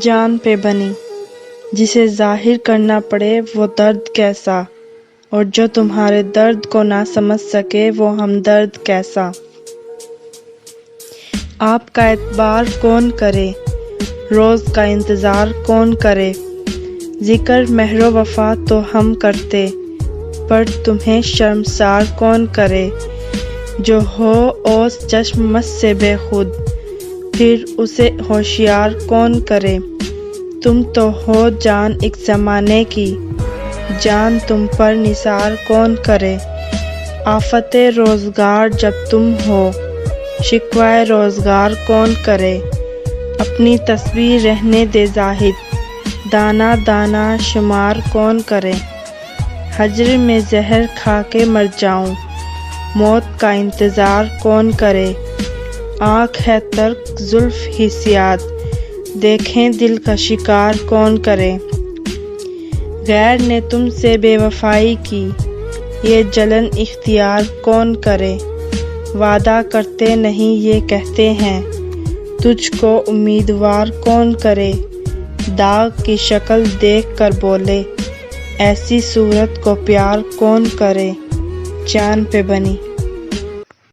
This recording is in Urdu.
جان پہ بنی، جسے ظاہر کرنا پڑے وہ درد کیسا، اور جو تمہارے درد کو نہ سمجھ سکے وہ ہمدرد کیسا۔ آپ کا اعتبار کون کرے، روز کا انتظار کون کرے، ذکر مہر و وفا تو ہم کرتے، پر تمہیں شرمسار کون کرے۔ جو ہو اوس چشم مست سے بے خود، پھر اسے ہوشیار کون کرے۔ تم تو ہو جان ایک زمانے کی، جان تم پر نثار کون کرے۔ آفت روزگار جب تم ہو، شکوہ روزگار کون کرے۔ اپنی تسبیح رہنے دے زاہد، دانہ دانہ شمار کون کرے۔ ہجر میں زہر کھا کے مر جاؤں، موت کا انتظار کون کرے۔ آنکھ ہے ترک زلف ہی سیاد، دیکھیں دل کا شکار کون کرے۔ غیر نے تم سے بے وفائی کی، یہ جلن اختیار کون کرے۔ وعدہ کرتے نہیں یہ کہتے ہیں، تجھ کو امیدوار کون کرے۔ داغ کی شکل دیکھ کر بولے، ایسی صورت کو پیار کون کرے۔ جان پہ بنی۔